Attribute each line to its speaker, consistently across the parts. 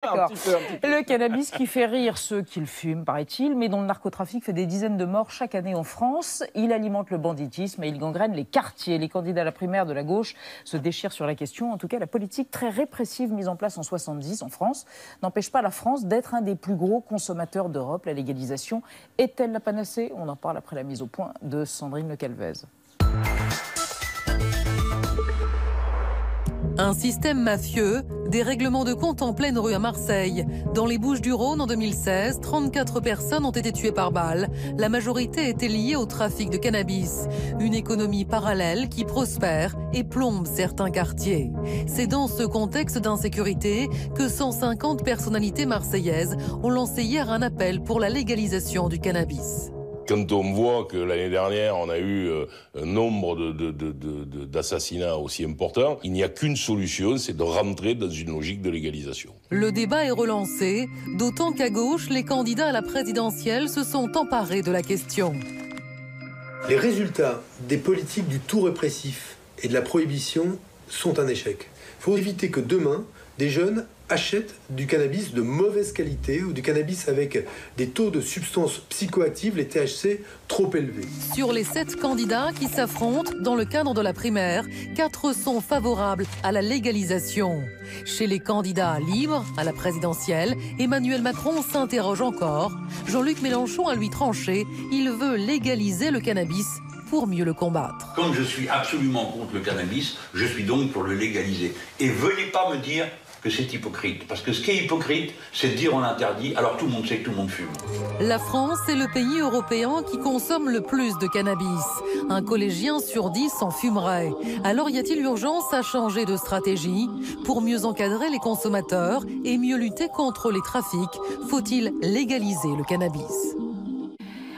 Speaker 1: D'accord. Le cannabis qui fait rire ceux qui le fument, paraît-il, mais dont le narcotrafic fait des dizaines de morts chaque année en France. Il alimente le banditisme et il gangrène les quartiers. Les candidats à la primaire de la gauche se déchirent sur la question. En tout cas, la politique très répressive mise en place en 70 en France n'empêche pas la France d'être un des plus gros consommateurs d'Europe. La légalisation est-elle la panacée? On en parle après la mise au point de Sandrine Le Calvez.
Speaker 2: Un système mafieux, des règlements de compte en pleine rue à Marseille. Dans les Bouches-du-Rhône, en 2016, 34 personnes ont été tuées par balle. La majorité était liée au trafic de cannabis. Une économie parallèle qui prospère et plombe certains quartiers. C'est dans ce contexte d'insécurité que 150 personnalités marseillaises ont lancé hier un appel pour la légalisation du cannabis.
Speaker 3: Quand on voit que l'année dernière, on a eu un nombre d'assassinats aussi important, il n'y a qu'une solution, c'est de rentrer dans une logique de légalisation.
Speaker 2: Le débat est relancé, d'autant qu'à gauche, les candidats à la présidentielle se sont emparés de la question.
Speaker 4: Les résultats des politiques du tout répressif et de la prohibition sont un échec. Il faut éviter que demain, des jeunes achètent du cannabis de mauvaise qualité ou du cannabis avec des taux de substances psychoactives, les THC, trop élevés.
Speaker 2: Sur les 7 candidats qui s'affrontent dans le cadre de la primaire, 4 sont favorables à la légalisation. Chez les candidats libres à la présidentielle, Emmanuel Macron s'interroge encore. Jean-Luc Mélenchon a lui tranché, il veut légaliser le cannabis pour mieux le combattre.
Speaker 5: Comme je suis absolument contre le cannabis, je suis donc pour le légaliser. Et venez pas me dire que c'est hypocrite. Parce que ce qui est hypocrite, c'est de dire on l'interdit, alors tout le monde sait que tout le monde fume.
Speaker 2: La France est le pays européen qui consomme le plus de cannabis. Un collégien sur 10 en fumerait. Alors y a-t-il urgence à changer de stratégie? Pour mieux encadrer les consommateurs et mieux lutter contre les trafics, faut-il légaliser le cannabis?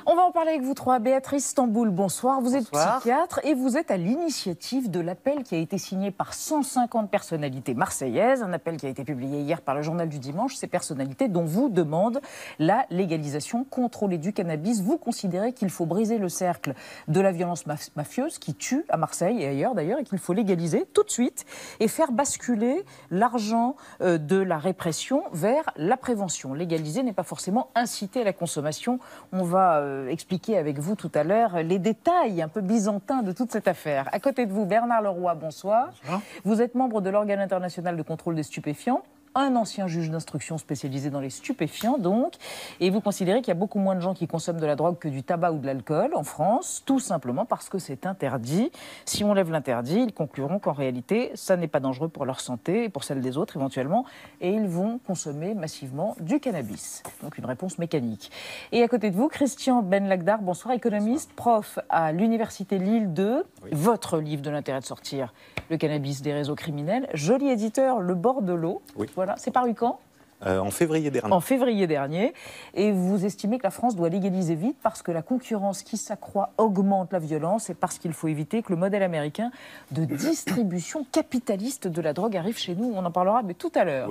Speaker 1: On va en parler avec vous trois. Béatrice Stamboul, bonsoir. Vous êtes
Speaker 6: Bonsoir.
Speaker 1: psychiatre et vous êtes à l'initiative de l'appel qui a été signé par 150 personnalités marseillaises. Un appel qui a été publié hier par le Journal du Dimanche. Ces personnalités dont vous demandent la légalisation contrôlée du cannabis. Vous considérez qu'il faut briser le cercle de la violence mafieuse qui tue à Marseille et ailleurs d'ailleurs et qu'il faut légaliser tout de suite et faire basculer l'argent de la répression vers la prévention. Légaliser n'est pas forcément inciter à la consommation. On va expliquer avec vous tout à l'heure les détails un peu byzantins de toute cette affaire. À côté de vous, Bernard Leroy, bonsoir. Bonsoir. Vous êtes membre de l'organe international de contrôle des stupéfiants, un ancien juge d'instruction spécialisé dans les stupéfiants, donc, et vous considérez qu'il y a beaucoup moins de gens qui consomment de la drogue que du tabac ou de l'alcool en France, tout simplement parce que c'est interdit. Si on lève l'interdit, ils concluront qu'en réalité, ça n'est pas dangereux pour leur santé et pour celle des autres éventuellement, et ils vont consommer massivement du cannabis. Donc une réponse mécanique. Et à côté de vous, Christian Benlagdar, bonsoir, économiste, prof à l'Université Lille 2. Oui. Votre livre de l'intérêt de sortir, Le cannabis des réseaux criminels. Joli éditeur, Le bord de l'eau. Oui. Voilà, c'est paru quand ?
Speaker 6: En février dernier.
Speaker 1: En février dernier. Et vous estimez que la France doit légaliser vite parce que la concurrence qui s'accroît augmente la violence et parce qu'il faut éviter que le modèle américain de distribution capitaliste de la drogue arrive chez nous. On en parlera mais tout à l'heure.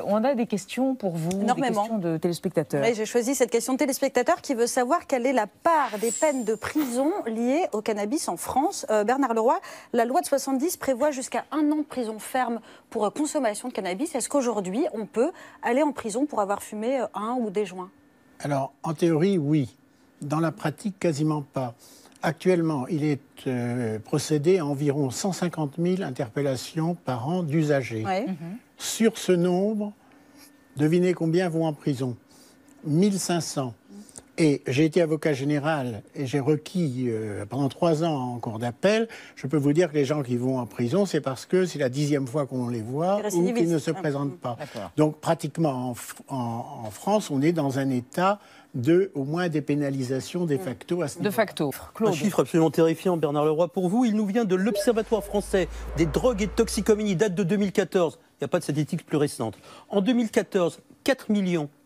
Speaker 1: On a des questions pour vous, des questions de téléspectateurs.
Speaker 7: Oui, j'ai choisi cette question de téléspectateur qui veut savoir quelle est la part des peines de prison liées au cannabis en France. Bernard Leroy, la loi de 70 prévoit jusqu'à 1 an de prison ferme pour consommation de cannabis. Est-ce qu'aujourd'hui, on peut aller en prison pour avoir fumé un ou des joints?
Speaker 8: Alors, en théorie, oui. Dans la pratique, quasiment pas. Actuellement, il est procédé à environ 150 000 interpellations par an d'usagers. Ouais. Sur ce nombre, devinez combien vont en prison? 1500. Et j'ai été avocat général et j'ai requis pendant 3 ans en cour d'appel. Je peux vous dire que les gens qui vont en prison, c'est parce que c'est la 10e fois qu'on les voit ou qu'ils ne se présentent pas. Donc pratiquement en France, on est dans un état de au moins dépénalisation de facto à ce niveau.
Speaker 1: De facto.
Speaker 9: Un chiffre absolument terrifiant, Bernard Leroy, pour vous. Il nous vient de l'Observatoire français des drogues et de toxicomanie, date de 2014. Il n'y a pas de statistique plus récente. En 2014, 4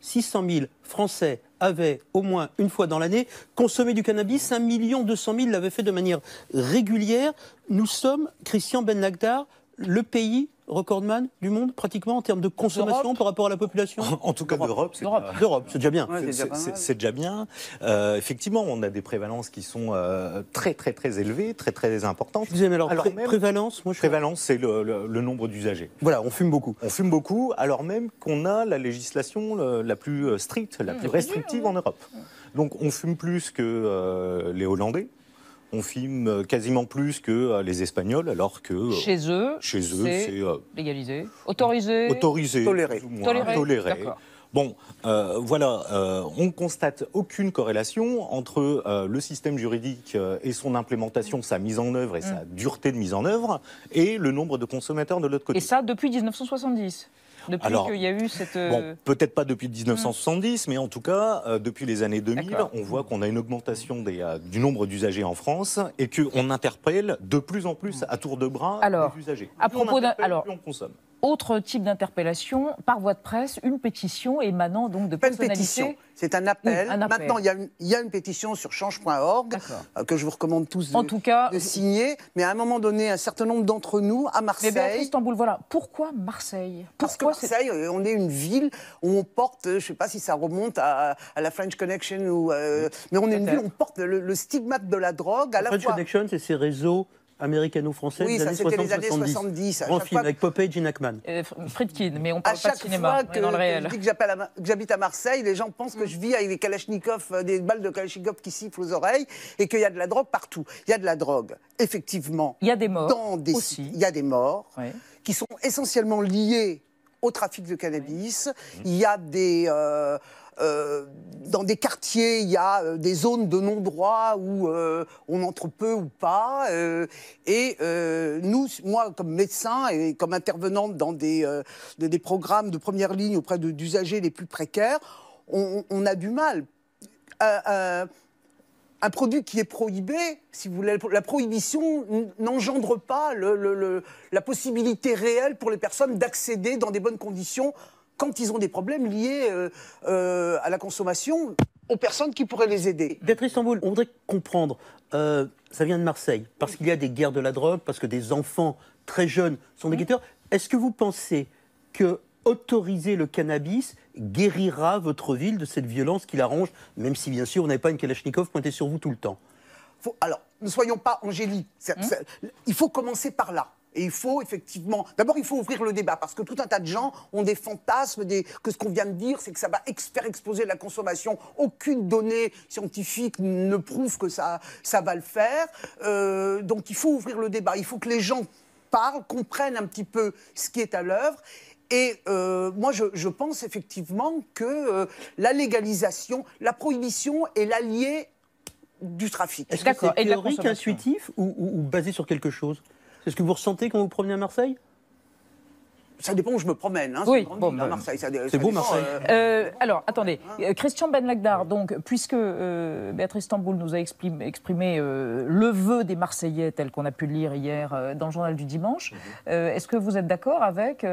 Speaker 9: 600 000 Français avaient, au moins une fois dans l'année, consommé du cannabis. 1 200 000 l'avaient fait de manière régulière. Nous sommes, Christian Benlagdar, le pays recordman du monde, pratiquement, en termes de consommation par rapport à la population?
Speaker 6: En tout cas, d'Europe,
Speaker 9: c'est déjà bien.
Speaker 6: C'est déjà bien. Effectivement, on a des prévalences qui sont très, très, très élevées, très, très importantes.
Speaker 9: Vous aimez alors prévalence?
Speaker 6: Prévalence, c'est le nombre d'usagers.
Speaker 9: Voilà, on fume beaucoup.
Speaker 6: On fume beaucoup, alors même qu'on a la législation la plus stricte, la plus restrictive en Europe. Donc, on fume plus que les Hollandais. On fume quasiment plus que les Espagnols, alors que...
Speaker 1: Chez eux, c'est légalisé, autorisé,
Speaker 6: toléré. Toléré.
Speaker 1: D'accord.
Speaker 6: Bon, voilà, on constate aucune corrélation entre le système juridique et son implémentation, sa mise en œuvre et sa dureté de mise en œuvre, et le nombre de consommateurs de l'autre côté.
Speaker 1: Et ça, depuis 1970 ? Depuis qu'il y a eu cette...
Speaker 6: Bon, peut-être pas depuis 1970, mais en tout cas, depuis les années 2000, on voit qu'on a une augmentation du nombre d'usagers en France et qu'on interpelle de plus en plus à tour de bras les usagers.
Speaker 1: À propos d'un...
Speaker 6: Plus on consomme.
Speaker 1: Autre type d'interpellation, par voie de presse, une pétition émanant donc de personnalités...
Speaker 10: Pas une pétition, c'est un appel.
Speaker 1: Oui, un appel.
Speaker 10: Maintenant, il y a une pétition sur change.org que je vous recommande tous de signer. Mais à un moment donné, un certain nombre d'entre nous, à Marseille...
Speaker 1: Mais Béatrice Tamboul, voilà. Pourquoi Marseille?
Speaker 10: Parce que Marseille, on est une ville où on porte, je ne sais pas si ça remonte à la French Connection, mais on est une ville où on porte le stigmate de la drogue.
Speaker 9: La French Connection, c'est ces réseaux américano-français des années 60-70.
Speaker 10: Les années 70.
Speaker 9: Grand film avec Popeye et Gene Hackman.
Speaker 1: Friedkin, mais on parle pas de cinéma,
Speaker 10: à chaque fois
Speaker 1: dans le réel.
Speaker 10: je dis que j'habite à Marseille, les gens pensent que je vis avec des kalachnikovs, des balles de kalachnikov qui sifflent aux oreilles, et qu'il y a de la drogue partout. Il y a de la drogue, effectivement.
Speaker 1: Il y a des morts
Speaker 10: aussi. Il y a des morts qui sont essentiellement liées au trafic de cannabis. Il y a des... dans des quartiers, il y a des zones de non-droit où on entre peu ou pas. Moi, comme médecin et comme intervenante dans des programmes de première ligne auprès d'usagers les plus précaires, on a du mal. Un produit qui est prohibé, si vous voulez, la prohibition n'engendre pas la possibilité réelle pour les personnes d'accéder dans des bonnes conditions quand ils ont des problèmes liés à la consommation, aux personnes qui pourraient les aider.
Speaker 9: Béatrice Tamboul, on voudrait comprendre, ça vient de Marseille, parce qu'il y a des guerres de la drogue, parce que des enfants très jeunes sont des guetteurs. Est-ce que vous pensez que autoriser le cannabis guérira votre ville de cette violence qui l'arrange, même si bien sûr vous n'avez pas une Kalachnikov pointée sur vous tout le temps?
Speaker 10: Alors, ne soyons pas angéliques. Il faut commencer par là. Et il faut effectivement... D'abord, il faut ouvrir le débat, parce que tout un tas de gens ont des fantasmes, que ce qu'on vient de dire, c'est que ça va faire exploser la consommation. Aucune donnée scientifique ne prouve que ça va le faire. Donc, il faut ouvrir le débat. Il faut que les gens parlent, comprennent un petit peu ce qui est à l'œuvre. Et moi, je pense effectivement que la légalisation, la prohibition est l'allié du trafic.
Speaker 9: Est-ce que c'est théorique, intuitif ou basé sur quelque chose? C'est ce que vous ressentez quand vous promenez à Marseille?
Speaker 10: Ça dépend où je me promène.
Speaker 1: Oui,
Speaker 10: bon, à Marseille.
Speaker 9: C'est beau, Marseille.
Speaker 1: Alors, attendez. Christian Benlagdar, donc, puisque Béatrice Tamboul nous a exprimé le vœu des Marseillais, tel qu'on a pu le lire hier dans le journal du dimanche, est-ce que vous êtes d'accord avec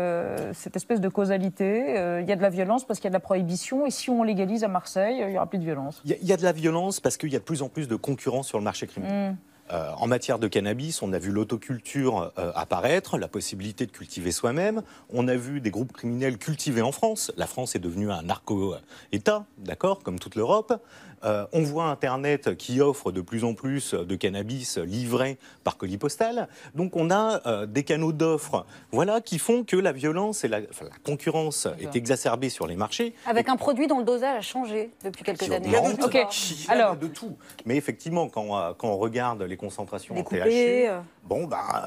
Speaker 1: cette espèce de causalité? Il y a de la violence parce qu'il y a de la prohibition, et si on légalise à Marseille, il n'y aura plus de violence?
Speaker 6: Il y a de la violence parce qu'il y a de plus en plus de concurrence sur le marché criminel. En matière de cannabis, on a vu l'autoculture apparaître, la possibilité de cultiver soi-même. On a vu des groupes criminels cultivés en France. La France est devenue un narco-État, d'accord, comme toute l'Europe. On voit Internet qui offre de plus en plus de cannabis livré par colis postal. Donc on a des canaux d'offres, voilà, qui font que la violence et la concurrence est exacerbée sur les marchés.
Speaker 7: Avec un produit dont le dosage a changé depuis quelques années.
Speaker 6: Il y a de tout. Mais effectivement, quand on regarde les concentrations en THC,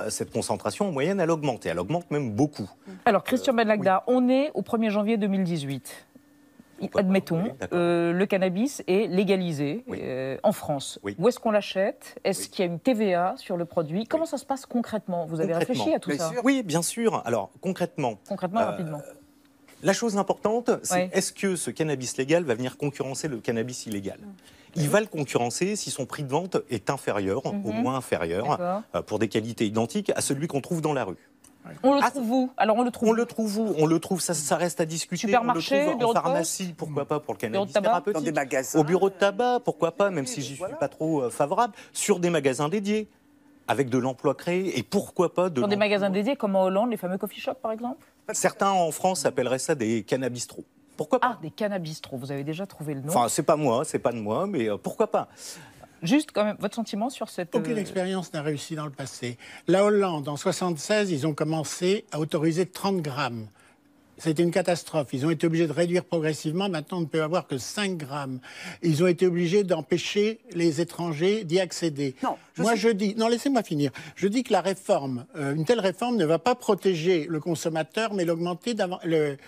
Speaker 6: cette concentration en moyenne, elle augmente. Et elle augmente même beaucoup.
Speaker 1: Alors, Christian Benlagdar, on est au 1er janvier 2018. Admettons, le cannabis est légalisé en France. Où est-ce qu'on l'achète? Est-ce qu'il y a une TVA sur le produit? Comment ça se passe concrètement? Vous avez réfléchi à tout ça?
Speaker 6: Oui, bien sûr. Alors, concrètement,
Speaker 1: rapidement.
Speaker 6: La chose importante, c'est est-ce que ce cannabis légal va venir concurrencer le cannabis illégal? Il va le concurrencer si son prix de vente est inférieur, au moins inférieur, pour des qualités identiques à celui qu'on trouve dans la rue.
Speaker 1: On le trouve où? Alors on le trouve.
Speaker 6: On le trouve où? On le trouve, ça reste à discuter.
Speaker 1: Supermarché,
Speaker 6: on le trouve en pharmacie, pourquoi pas pour le cannabis thérapeutique.
Speaker 10: Dans des magasins.
Speaker 6: Au bureau de tabac, pourquoi pas, même si j'y suis pas trop favorable. Sur des magasins dédiés. avec de l'emploi créé, et pourquoi pas de
Speaker 1: Dans des
Speaker 6: l'emploi.
Speaker 1: magasins dédiés comme en Hollande, les fameux coffee shops par exemple?
Speaker 6: Certains en France appelleraient ça des cannabistros. Pourquoi pas?
Speaker 1: Ah, des cannabistros, vous avez déjà trouvé le nom.
Speaker 6: Enfin, c'est pas de moi, mais pourquoi pas?
Speaker 1: Juste quand même, votre sentiment sur cette...
Speaker 8: Aucune expérience n'a réussi dans le passé. La Hollande, en 1976, ils ont commencé à autoriser 30 grammes. C'était une catastrophe. Ils ont été obligés de réduire progressivement. Maintenant, on ne peut avoir que 5 grammes. Ils ont été obligés d'empêcher les étrangers d'y accéder.
Speaker 10: Non,
Speaker 8: Non, laissez-moi finir. Je dis que la réforme, une telle réforme ne va pas protéger le consommateur, mais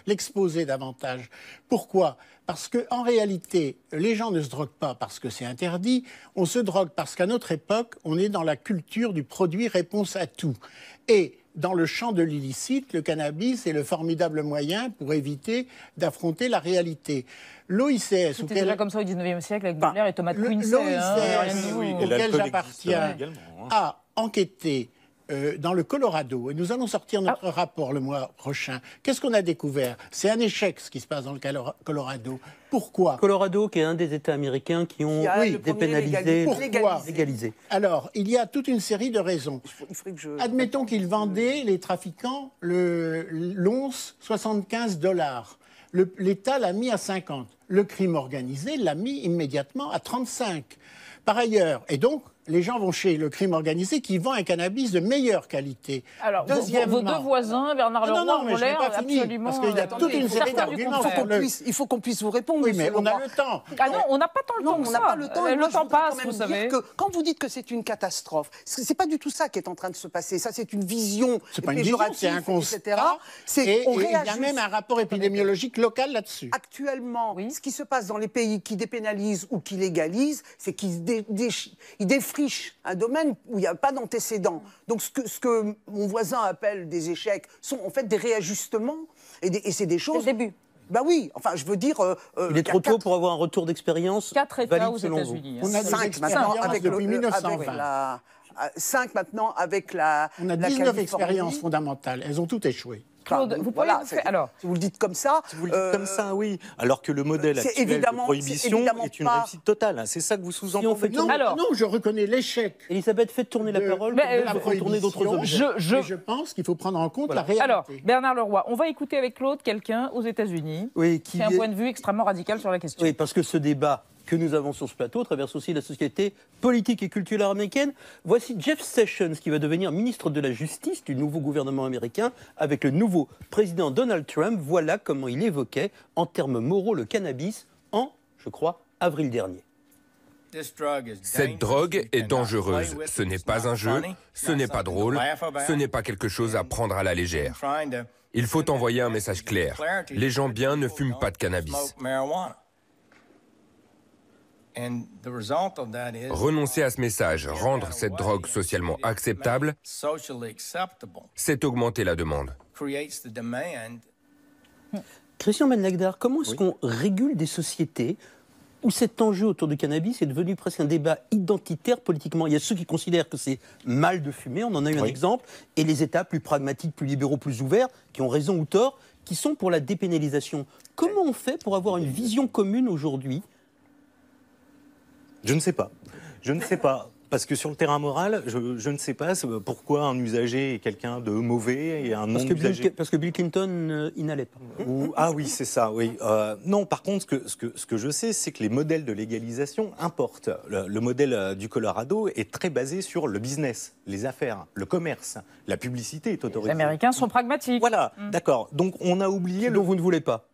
Speaker 8: l'exposer davantage. Pourquoi ? Parce qu'en réalité, les gens ne se droguent pas parce que c'est interdit. On se drogue parce qu'à notre époque, on est dans la culture du produit réponse à tout. Et dans le champ de l'illicite, le cannabis est le formidable moyen pour éviter d'affronter la réalité. L'OICS...
Speaker 1: C'était déjà comme ça au 19e siècle avec Baudelaire et Thomas de Quincey.
Speaker 8: Auquel j'appartiens, a enquêté dans le Colorado, et nous allons sortir notre rapport le mois prochain. Qu'est-ce qu'on a découvert? C'est un échec ce qui se passe dans le Colorado. Pourquoi?
Speaker 9: Colorado, qui est un des États américains qui ont dépénalisé, légalisé.
Speaker 8: Alors, il y a toute une série de raisons. Admettons qu'ils vendaient, les trafiquants, l'once, $75. L'État l'a mis à 50. Le crime organisé l'a mis immédiatement à 35. Par ailleurs, et donc, les gens vont chez le crime organisé qui vend un cannabis de meilleure qualité.
Speaker 1: Alors, vos deux voisins, Bernard Leroy, ont l'air absolument...
Speaker 8: Parce qu'il y a toute une série d'arguments.
Speaker 10: Il faut qu'on puisse vous répondre.
Speaker 8: Oui, mais on a le temps.
Speaker 1: Ah non, on n'a pas tant le temps que ça.
Speaker 10: On n'a pas le temps.
Speaker 1: Le temps passe, vous savez.
Speaker 10: Quand vous dites que c'est une catastrophe, c'est pas du tout ça qui est en train de se passer. Ça, c'est une vision péjorative,
Speaker 8: c'est un constat.
Speaker 10: Etc.
Speaker 8: Et il y a même un rapport épidémiologique local là-dessus.
Speaker 10: Actuellement, ce qui se passe dans les pays qui dépénalisent ou qui légalisent, c'est qu'ils défrichent un domaine où il n'y a pas d'antécédent. Donc ce que mon voisin appelle des échecs sont en fait des réajustements et c'est des choses...
Speaker 7: C'est le début.
Speaker 10: Bah oui, enfin je veux dire...
Speaker 9: il est trop tôt pour avoir un retour d'expérience
Speaker 1: 4 États
Speaker 9: valide
Speaker 1: aux
Speaker 9: selon vous.
Speaker 1: États-Unis.
Speaker 8: On a
Speaker 10: 5 maintenant
Speaker 8: depuis 1920.
Speaker 10: 5 maintenant avec la...
Speaker 8: On a 19 expériences fondamentales. Elles ont toutes échoué.
Speaker 1: Claude, vous pourriez alors,
Speaker 10: si vous le dites comme ça...
Speaker 6: Si vous le dites comme ça, oui. Alors que le modèle actuel de prohibition est une réussite totale. C'est ça que vous sous-entendez.
Speaker 8: Non, je reconnais l'échec.
Speaker 9: Elisabeth, faites tourner la parole.
Speaker 8: La
Speaker 9: tourner d'autres objets.
Speaker 8: Je pense qu'il faut prendre en compte la réalité.
Speaker 1: Alors, Bernard Leroy, on va écouter avec Claude quelqu'un aux États-Unis qui a un point de vue extrêmement radical sur la question.
Speaker 9: Oui, parce que ce débat que nous avons sur ce plateau traverse aussi la société politique et culturelle américaine. Voici Jeff Sessions qui va devenir ministre de la Justice du nouveau gouvernement américain avec le nouveau président Donald Trump. Voilà comment il évoquait en termes moraux le cannabis en, je crois, avril dernier.
Speaker 11: Cette drogue est dangereuse. Ce n'est pas un jeu, ce n'est pas drôle, ce n'est pas quelque chose à prendre à la légère. Il faut envoyer un message clair. Les gens bien ne fument pas de cannabis. Renoncer à ce message, rendre cette drogue socialement acceptable, c'est augmenter la demande.
Speaker 9: Christian Ben Lagdar, comment est-ce qu'on régule des sociétés où cet enjeu autour du cannabis est devenu presque un débat identitaire politiquement? Il y a ceux qui considèrent que c'est mal de fumer, on en a eu un exemple, et les États plus pragmatiques, plus libéraux, plus ouverts, qui ont raison ou tort, qui sont pour la dépénalisation. Comment on fait pour avoir une vision commune aujourd'hui?
Speaker 6: Je ne sais pas. Je ne sais pas. Parce que sur le terrain moral, je ne sais pas pourquoi un usager est quelqu'un de mauvais et un non-usager...
Speaker 9: Parce que Bill Clinton inhalait pas.
Speaker 6: Ah oui, c'est ça, oui. Non, par contre, ce que je sais, c'est que les modèles de légalisation importent. Le modèle du Colorado est très basé sur le business, les affaires, le commerce. La publicité est autorisée.
Speaker 1: Les Américains sont pragmatiques.
Speaker 6: Voilà, d'accord. Donc on a oublié...
Speaker 9: dont vous ne voulez pas.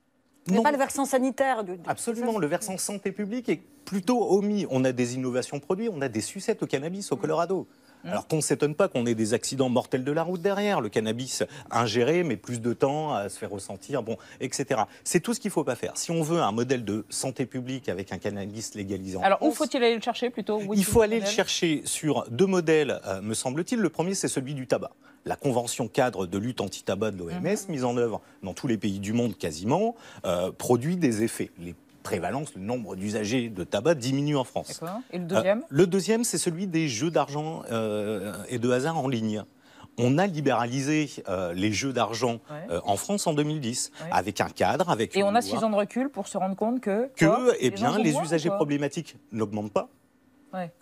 Speaker 7: Il n'y a pas le versant sanitaire.
Speaker 6: Absolument, le versant santé publique est plutôt omis. On a des innovations produits, on a des sucettes au cannabis au Colorado. Alors qu'on ne s'étonne pas qu'on ait des accidents mortels de la route derrière. Le cannabis ingéré met plus de temps à se faire ressentir, etc. C'est tout ce qu'il ne faut pas faire. Si on veut un modèle de santé publique avec un cannabis légalisé en
Speaker 1: Alors,
Speaker 6: France,
Speaker 1: où faut-il aller le chercher plutôt?
Speaker 6: Il faut aller le chercher sur 2 modèles, me semble-t-il. Le premier, c'est celui du tabac. La convention cadre de lutte anti-tabac de l'OMS, mise en œuvre dans tous les pays du monde quasiment, produit des effets. Les prévalences, le nombre d'usagers de tabac diminue en France.
Speaker 1: D'accord. Et le deuxième
Speaker 6: Le deuxième, c'est celui des jeux d'argent et de hasard en ligne. On a libéralisé les jeux d'argent en France en 2010, avec un cadre, avec
Speaker 1: Et
Speaker 6: une
Speaker 1: on a
Speaker 6: loi
Speaker 1: 6 ans de recul pour se rendre compte que
Speaker 6: les usagers problématiques n'augmentent pas.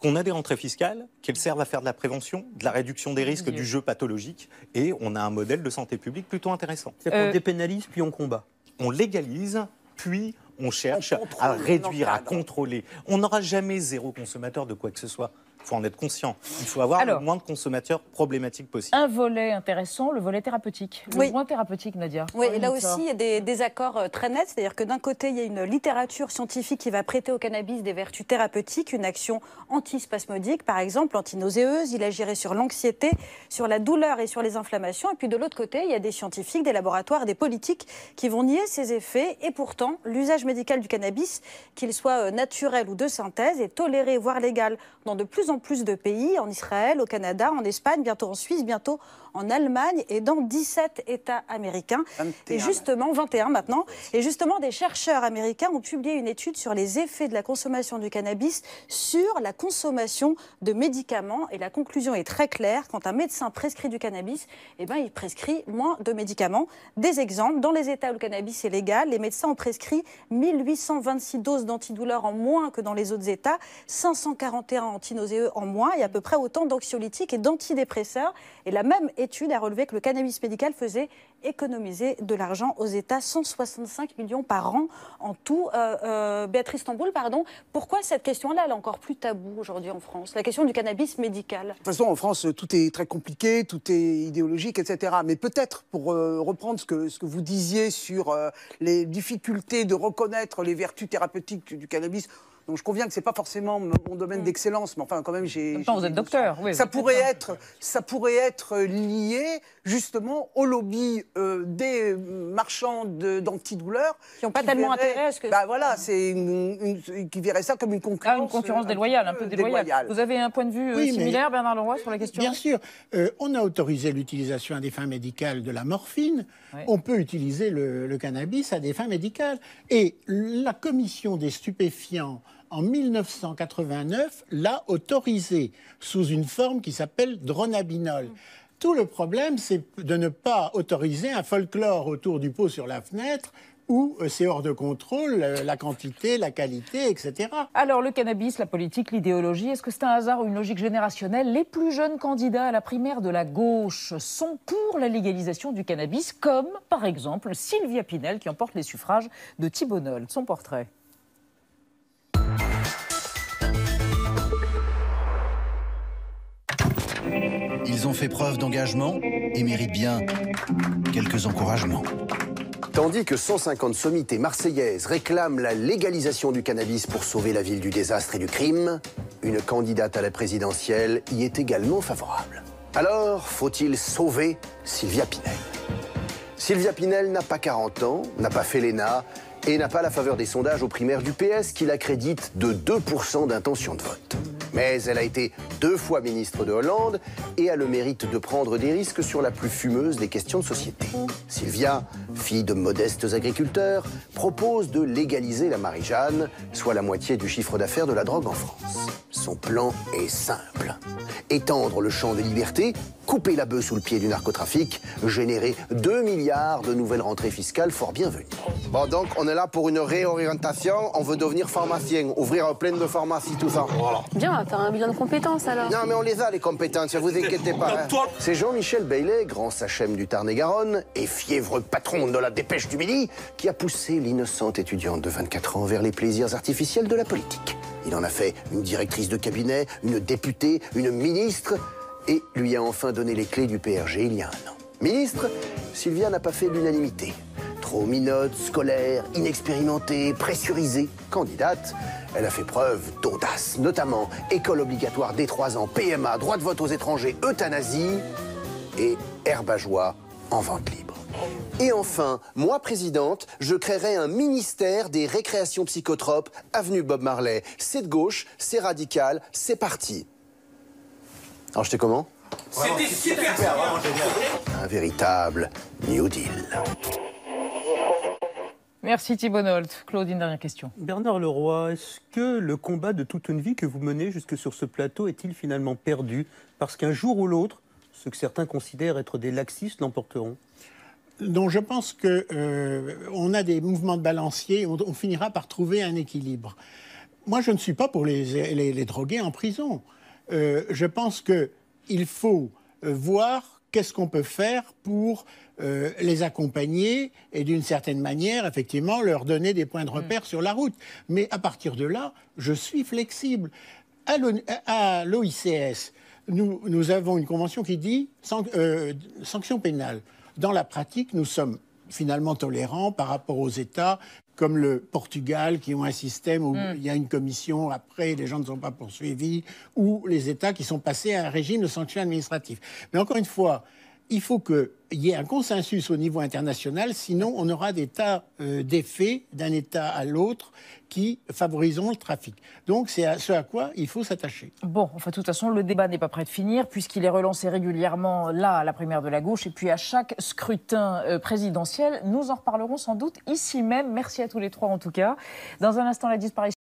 Speaker 6: qu'on a des rentrées fiscales, qu'elles servent à faire de la prévention, de la réduction des risques du jeu pathologique, et on a un modèle de santé publique plutôt intéressant.
Speaker 9: C'est-à-dire qu'on dépénalise, puis on combat.
Speaker 6: On légalise, puis on cherche à réduire, à contrôler. On n'aura jamais zéro consommateur de quoi que ce soit. Il faut en être conscient. Il faut avoir le moins de consommateurs problématiques possible.
Speaker 1: Un volet intéressant, le volet thérapeutique. Le point thérapeutique, Nadia.
Speaker 7: Oui, et là aussi, il y a des désaccords très nets. C'est-à-dire que d'un côté, il y a une littérature scientifique qui va prêter au cannabis des vertus thérapeutiques, une action antispasmodique, par exemple, antinauséeuse. Il agirait sur l'anxiété, sur la douleur et sur les inflammations. Et puis de l'autre côté, il y a des scientifiques, des laboratoires, des politiques qui vont nier ces effets. Et pourtant, l'usage médical du cannabis, qu'il soit naturel ou de synthèse, est toléré, voire légal, dans de plus en plus de pays, en Israël, au Canada, en Espagne, bientôt en Suisse, bientôt en Allemagne et dans 17 États américains. 21. Et justement, 21 maintenant. Et justement, des chercheurs américains ont publié une étude sur les effets de la consommation du cannabis sur la consommation de médicaments. Et la conclusion est très claire. Quand un médecin prescrit du cannabis, eh ben, il prescrit moins de médicaments. Des exemples, dans les États où le cannabis est légal, les médecins ont prescrit 1826 doses d'antidouleurs en moins que dans les autres États, 541 antinauséeux en moins et à peu près autant d'anxiolytiques et d'antidépresseurs. Et la même étude a relevé que le cannabis médical faisait économiser de l'argent aux États, 165 millions par an en tout. Béatrice Tamboul, pardon, pourquoi cette question-là, elle est encore plus taboue aujourd'hui en France, la question du cannabis médical?
Speaker 10: De toute façon, en France, tout est très compliqué, tout est idéologique, etc. Mais peut-être, pour reprendre ce que vous disiez sur les difficultés de reconnaître les vertus thérapeutiques du cannabis, donc je conviens que c'est pas forcément mon domaine d'excellence, mais enfin quand même j'ai.
Speaker 1: Vous êtes docteur, oui.
Speaker 10: Ça pourrait être lié justement au lobby des marchands d'antidouleurs
Speaker 7: qui n'ont pas tellement intérêt à ce que.
Speaker 10: Bah voilà, c'est qui verraient ça comme une concurrence.
Speaker 1: Une concurrence déloyale, un peu déloyale. Vous avez un point de vue similaire, Bernard Leroy, sur la question?
Speaker 8: Bien sûr, on a autorisé l'utilisation à des fins médicales de la morphine. Oui. On peut utiliser le cannabis à des fins médicales. Et la commission des stupéfiants en 1989, l'a autorisé sous une forme qui s'appelle dronabinol. Tout le problème, c'est de ne pas autoriser un folklore autour du pot sur la fenêtre où c'est hors de contrôle, la quantité, la qualité, etc.
Speaker 1: Alors, le cannabis, la politique, l'idéologie, est-ce que c'est un hasard ou une logique générationnelle? Les plus jeunes candidats à la primaire de la gauche sont pour la légalisation du cannabis, comme, par exemple, Sylvia Pinel, qui emporte les suffrages de Thibault Nolte. Son portrait.
Speaker 12: Ils ont fait preuve d'engagement et méritent bien quelques encouragements.
Speaker 13: Tandis que 150 sommités marseillaises réclament la légalisation du cannabis pour sauver la ville du désastre et du crime, une candidate à la présidentielle y est également favorable. Alors, faut-il sauver Sylvia Pinel? Sylvia Pinel n'a pas 40 ans, n'a pas fait l'ENA et n'a pas la faveur des sondages aux primaires du PS qui l'accréditent de 2% d'intention de vote. Mais elle a été 2 fois ministre de Hollande et a le mérite de prendre des risques sur la plus fumeuse des questions de société. Sylvia, fille de modestes agriculteurs, propose de légaliser la Marie-Jeanne, soit la moitié du chiffre d'affaires de la drogue en France. Son plan est simple. Étendre le champ des libertés, couper la bœuf sous le pied du narcotrafic, générer 2 milliards de nouvelles rentrées fiscales fort bienvenues. Bon, donc, on est là pour une réorientation. On veut devenir pharmacien, ouvrir plein de pharmacies, tout ça. Voilà.
Speaker 14: Bien, on va faire un bilan de compétences, alors.
Speaker 13: Non, mais on les a, les compétences, ne vous inquiétez pas. Hein. C'est Jean-Michel Bailey, grand sachem du Tarn-et-Garonne et fiévreux patron de la Dépêche du Midi, qui a poussé l'innocente étudiante de 24 ans vers les plaisirs artificiels de la politique. Il en a fait une directrice de cabinet, une députée, une ministre, et lui a enfin donné les clés du PRG il y a 1 an. Ministre, Sylvia n'a pas fait l'unanimité. Trop minote, scolaire, inexpérimentée, pressurisée. Candidate, elle a fait preuve d'audace, notamment école obligatoire dès 3 ans, PMA, droit de vote aux étrangers, euthanasie et herbe à joie en vente libre. Et enfin, moi, présidente, je créerai un ministère des récréations psychotropes, avenue Bob Marley. C'est de gauche, c'est radical, c'est parti. Alors, j'étais comment?
Speaker 15: C'était super, vraiment génial.
Speaker 13: Un véritable New Deal.
Speaker 1: Merci Thibault Nolte. Claude, une dernière question.
Speaker 9: Bernard Leroy, est-ce que le combat de toute une vie que vous menez jusque sur ce plateau est-il finalement perdu? Parce qu'un jour ou l'autre, ce que certains considèrent être des laxistes l'emporteront.
Speaker 8: Donc je pense qu'on a des mouvements de balancier, on finira par trouver un équilibre. Moi, je ne suis pas pour les drogués en prison. Je pense qu'il faut voir qu'est-ce qu'on peut faire pour les accompagner et d'une certaine manière, effectivement, leur donner des points de repère sur la route. Mais à partir de là, je suis flexible. À l'OICS, nous avons une convention qui dit sanction pénale. Dans la pratique, nous sommes finalement tolérants par rapport aux États comme le Portugal, qui ont un système où il y a une commission, après les gens ne sont pas poursuivis, ou les États qui sont passés à un régime de sanctions administratives. Mais encore une fois, il faut qu'il y ait un consensus au niveau international, sinon on aura des tas d'effets d'un État à l'autre qui favoriseront le trafic. Donc c'est à ce à quoi il faut s'attacher.
Speaker 1: Bon, enfin, de toute façon, le débat n'est pas prêt de finir, puisqu'il est relancé régulièrement, là, à la primaire de la gauche, et puis à chaque scrutin présidentiel. Nous en reparlerons sans doute ici même. Merci à tous les trois, en tout cas. Dans un instant, la disparition